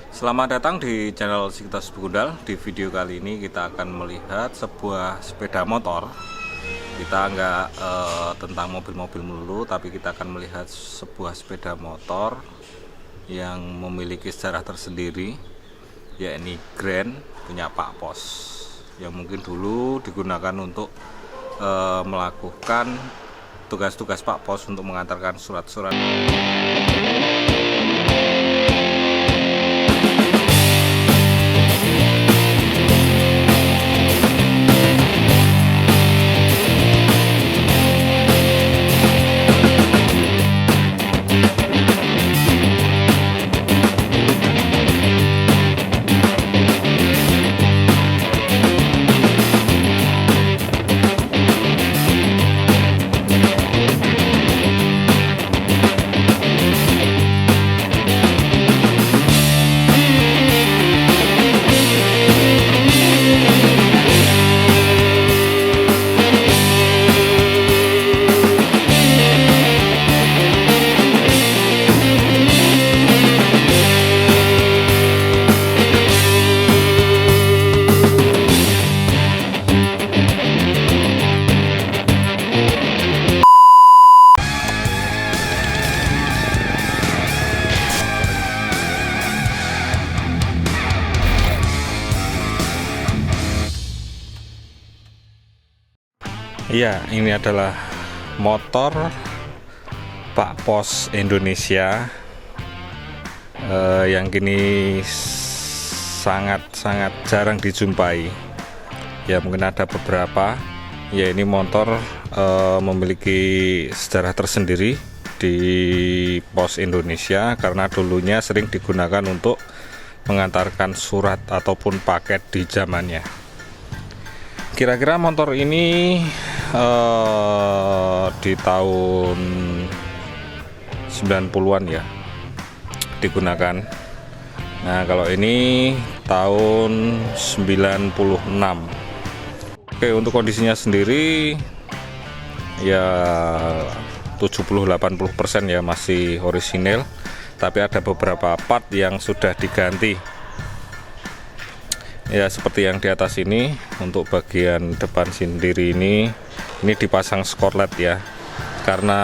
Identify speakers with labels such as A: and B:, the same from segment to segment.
A: Selamat datang di channel Sikitas Begudal. Di video kali ini kita akan melihat sebuah sepeda motor. Kita nggak tentang mobil-mobil melulu, tapi kita akan melihat sebuah sepeda motor yang memiliki sejarah tersendiri, yakni Grand punya Pak Pos, yang mungkin dulu digunakan untuk melakukan tugas-tugas Pak Pos untuk mengantarkan surat-surat. Iya, ini adalah motor Pak Pos Indonesia yang kini sangat-sangat jarang dijumpai. Ya, mungkin ada beberapa. Ya, ini motor memiliki sejarah tersendiri di Pos Indonesia karena dulunya sering digunakan untuk mengantarkan surat ataupun paket di zamannya. Kira-kira motor ini di tahun 90-an ya digunakan. Nah, kalau ini tahun 96. Oke, untuk kondisinya sendiri ya 70-80% ya masih orisinil, tapi ada beberapa part yang sudah diganti. Ya, seperti yang di atas ini. Untuk bagian depan sendiri ini dipasang skorlet ya, karena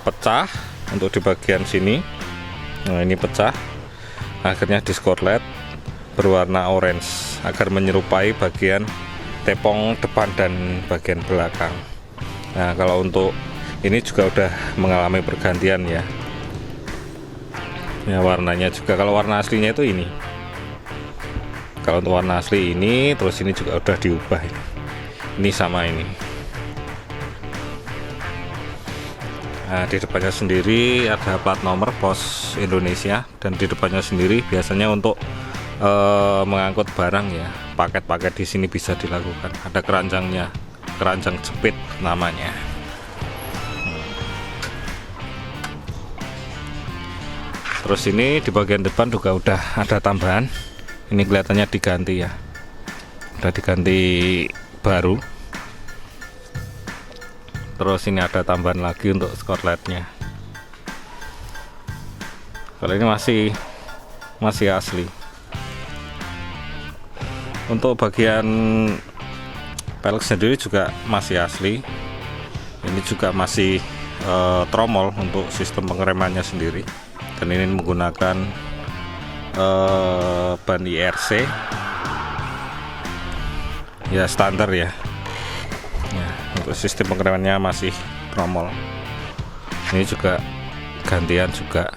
A: pecah untuk di bagian sini. Nah, ini pecah, akhirnya di skorlet berwarna orange agar menyerupai bagian tepong depan dan bagian belakang. Nah, kalau untuk ini juga udah mengalami pergantian ya. Ya, warnanya juga, kalau warna aslinya itu ini. Kalau untuk warna asli ini, terus ini juga udah diubah. Ini sama ini. Nah, di depannya sendiri ada plat nomor Pos Indonesia, dan di depannya sendiri biasanya untuk mengangkut barang ya, paket-paket di sini bisa dilakukan. Ada keranjangnya, keranjang jepit namanya. Terus ini di bagian depan juga udah ada tambahan. Ini kelihatannya diganti ya, udah diganti baru. Terus ini ada tambahan lagi untuk skorletnya. Kalau ini masih asli. Untuk bagian pelek sendiri juga masih asli. Ini juga masih tromol untuk sistem pengeremannya sendiri. Dan ini menggunakan ban IRC ya, standar ya. Untuk sistem pengeremannya masih tromol. Ini juga gantian juga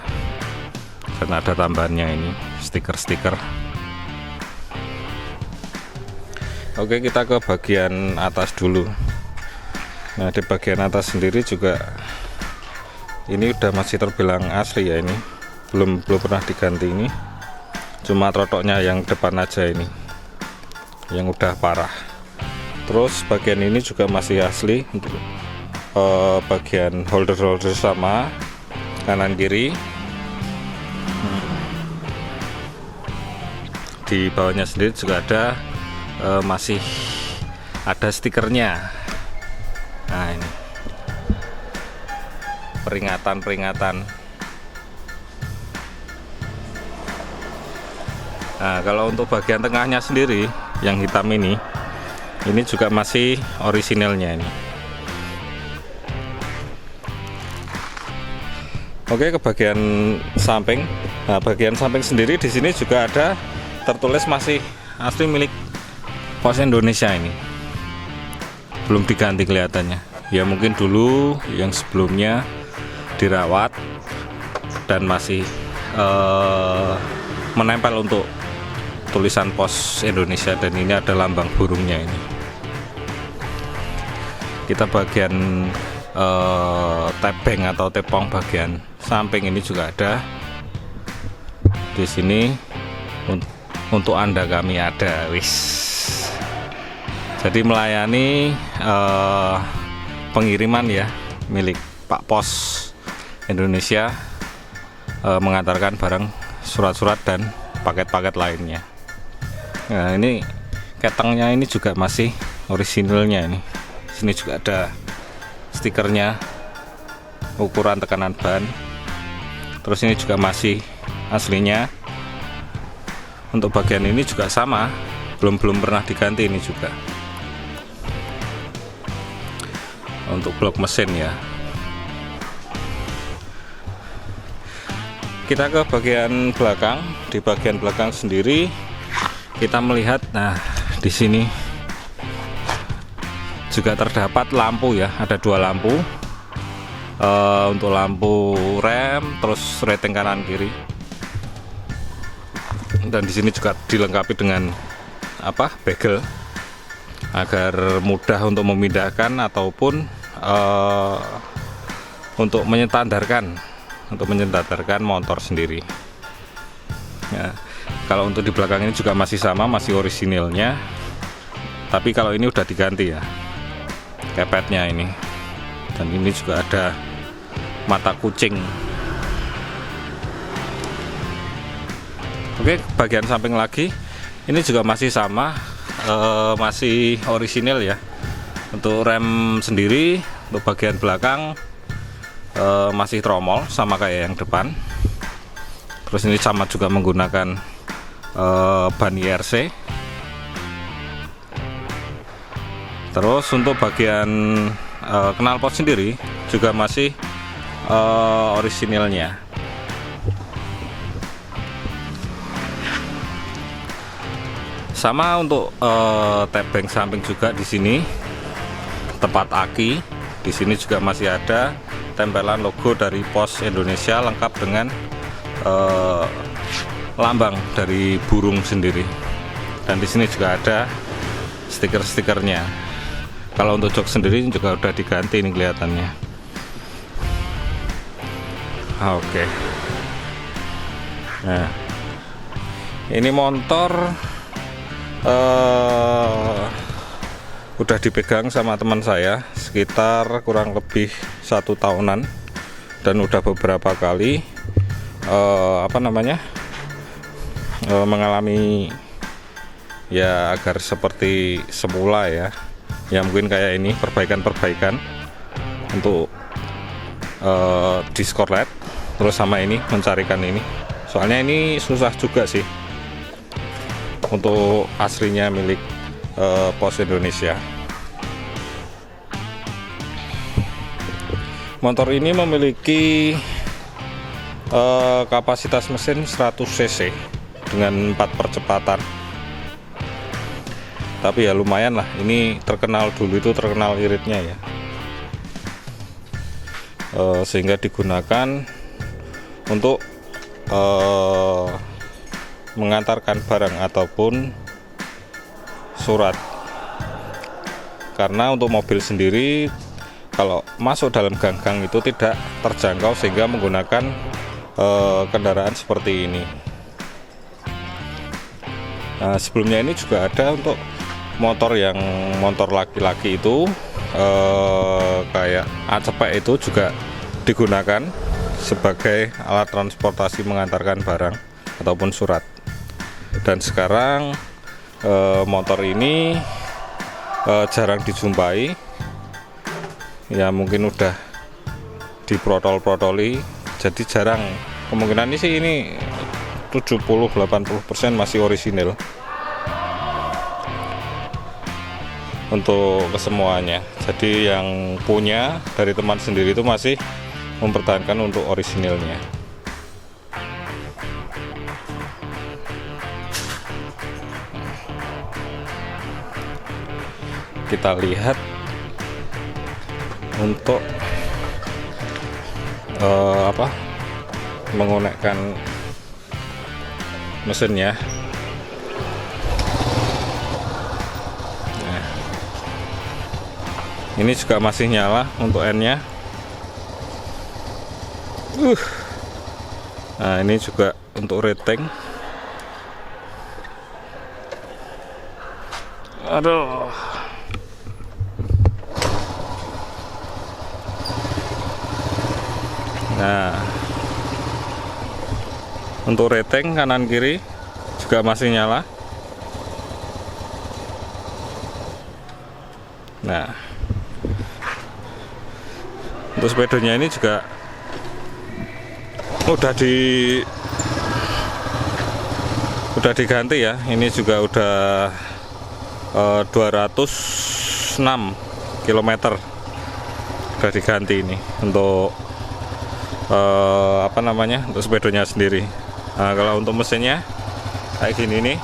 A: karena ada tambahannya ini stiker-stiker. Oke, kita ke bagian atas dulu. Nah, di bagian atas sendiri juga ini udah masih terbilang asli ya. Ini belum pernah diganti. Ini cuma trotoknya yang depan aja ini yang udah parah. Terus bagian ini juga masih asli untuk bagian holder sama kanan kiri. Di bawahnya sendiri juga ada masih ada stikernya. Nah, ini peringatan Nah, kalau untuk bagian tengahnya sendiri yang hitam ini juga masih orisinilnya ini. Oke, ke bagian samping. Nah, bagian samping sendiri di sini juga ada tertulis masih asli milik Pos Indonesia ini. Belum diganti kelihatannya. Ya mungkin dulu yang sebelumnya dirawat dan masih menempel untuk tulisan Pos Indonesia, dan ini ada lambang burungnya ini. Kita bagian tebeng atau tepong bagian samping ini juga ada. Di sini untuk Anda kami ada, wis. Jadi melayani pengiriman ya milik Pak Pos Indonesia, mengantarkan barang, surat-surat dan paket-paket lainnya. Nah, ini ketengnya ini juga masih orisinilnya ini. Sini juga ada stikernya, ukuran tekanan ban. Terus ini juga masih aslinya. Untuk bagian ini juga sama, belum pernah diganti ini juga. Untuk blok mesin ya. Kita ke bagian belakang. Di bagian belakang sendiri kita melihat, nah di sini juga terdapat lampu ya, ada 2 lampu. Untuk lampu rem, terus rating kanan kiri. Dan di sini juga dilengkapi dengan bagel agar mudah untuk memindahkan ataupun untuk menyetandarkan motor sendiri. Ya, kalau untuk di belakang ini juga masih sama, masih orisinilnya. Tapi kalau ini udah diganti ya, kepetnya ini. Dan ini juga ada mata kucing. Oke, bagian samping lagi, ini juga masih sama, masih orisinil ya. Untuk rem sendiri, untuk bagian belakang masih tromol sama kayak yang depan. Terus ini sama juga menggunakan ban IRC. Terus untuk bagian knalpot sendiri juga masih orisinilnya. Sama untuk tebeng samping juga di sini, tempat aki. Di sini juga masih ada tempelan logo dari Pos Indonesia lengkap dengan lambang dari burung sendiri. Dan di sini juga ada stiker-stikernya. Kalau untuk jok sendiri juga udah diganti ini kelihatannya. Oke. Nah, ini motor udah dipegang sama teman saya sekitar kurang lebih 1 tahunan, dan udah beberapa kali mengalami ya agar seperti semula ya mungkin kayak ini perbaikan untuk diskorlet, terus sama ini mencarikan ini, soalnya ini susah juga sih untuk aslinya milik Pos Indonesia. Motor ini memiliki kapasitas mesin 100 cc dengan 4 percepatan. Tapi ya lumayan lah, ini terkenal iritnya ya, sehingga digunakan untuk mengantarkan barang ataupun surat. Karena untuk mobil sendiri kalau masuk dalam gang-gang itu tidak terjangkau, sehingga menggunakan kendaraan seperti ini. Nah, sebelumnya ini juga ada untuk motor laki-laki itu kayak acepek, itu juga digunakan sebagai alat transportasi mengantarkan barang ataupun surat. Dan sekarang motor ini jarang dijumpai ya, mungkin udah diprotol-protoli, jadi jarang. Kemungkinan ini 70-80% masih orisinil untuk kesemuanya. Jadi yang punya dari teman sendiri itu masih mempertahankan untuk orisinilnya. Kita lihat untuk menggunakan mesinnya. Nah, ini juga masih nyala untuk N-nya. Nah, ini juga untuk rating. Aduh. Nah, untuk rating kanan kiri juga masih nyala. Nah, untuk speedonya ini juga udah diganti ya. Ini juga udah 206 km udah diganti ini untuk untuk sepedonya sendiri. Nah, kalau untuk mesinnya kayak gini nih.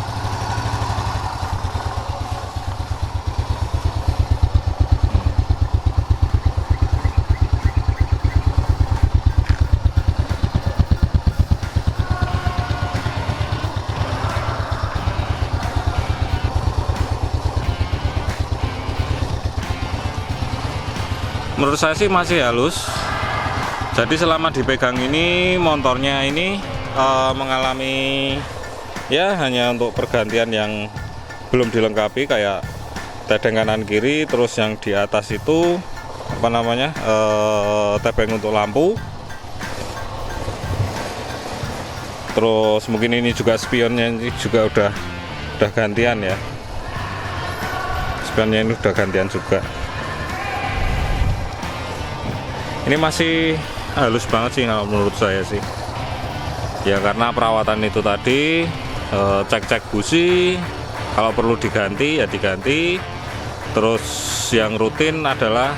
A: Menurut saya sih masih halus. Jadi selama dipegang ini motornya ini mengalami ya hanya untuk pergantian yang belum dilengkapi kayak tedeng kanan kiri, terus yang di atas itu tebeng untuk lampu. Terus mungkin ini juga spionnya ini juga udah gantian ya. Spionnya ini udah gantian juga. Ini masih halus banget sih kalau menurut saya sih. Ya karena perawatan itu tadi, cek-cek busi, kalau perlu diganti ya diganti. Terus yang rutin adalah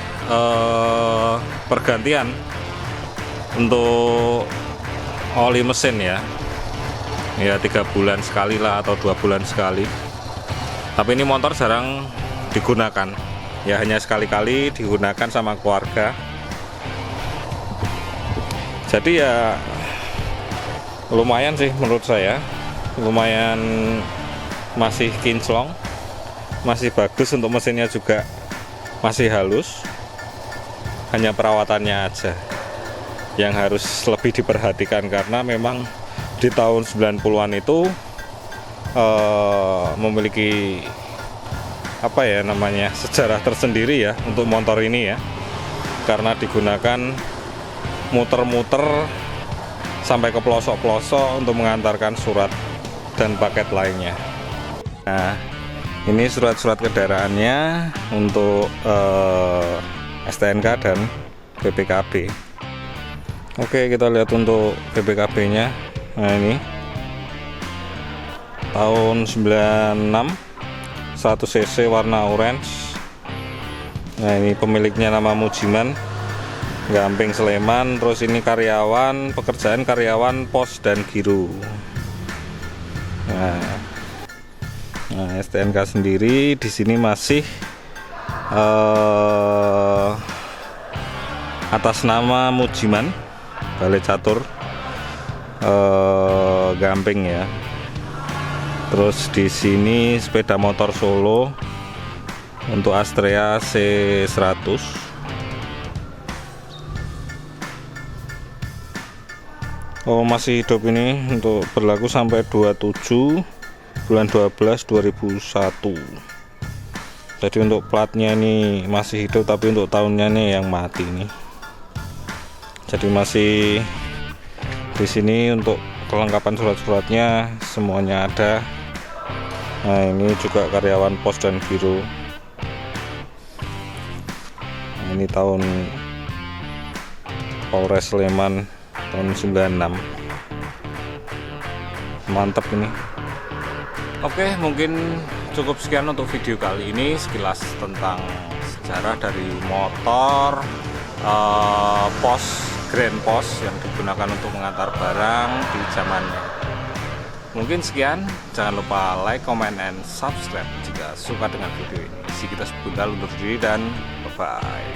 A: pergantian untuk oli mesin ya. Ya 3 bulan sekali lah atau 2 bulan sekali. Tapi ini motor jarang digunakan. Ya hanya sekali-kali digunakan sama keluarga. Jadi ya lumayan sih menurut saya, lumayan masih kinclong, masih bagus, untuk mesinnya juga masih halus. Hanya perawatannya aja yang harus lebih diperhatikan, karena memang di tahun 90-an itu memiliki sejarah tersendiri ya untuk motor ini ya, karena digunakan muter-muter sampai ke pelosok-pelosok untuk mengantarkan surat dan paket lainnya. Nah, ini surat-surat kendaraannya untuk STNK dan BPKB. Oke, kita lihat untuk BPKB-nya. Nah, ini tahun 96, 1 cc warna orange. Nah, ini pemiliknya nama Mujiman, Gamping Sleman. Terus ini karyawan, pekerjaan karyawan pos dan giro. Nah, STNK sendiri di sini masih atas nama Mujiman, Balai Catur Gamping ya. Terus di sini sepeda motor Solo untuk Astrea C100. Oh, masih hidup ini, untuk berlaku sampai 27 bulan 12 2001. Jadi untuk platnya ini masih hidup, tapi untuk tahunnya nih yang mati nih. Jadi masih di sini untuk kelengkapan surat-suratnya semuanya ada. Nah, ini juga karyawan pos dan giro. Nah, ini tahun Polres Sleman tahun 96. mantap ini. Oke, mungkin cukup sekian untuk video kali ini, sekilas tentang sejarah dari motor Grand Pos yang digunakan untuk mengantar barang di zamannya. Mungkin sekian, jangan lupa like, comment, and subscribe jika suka dengan video ini. Sikitas Begundal undur diri dan bye-bye.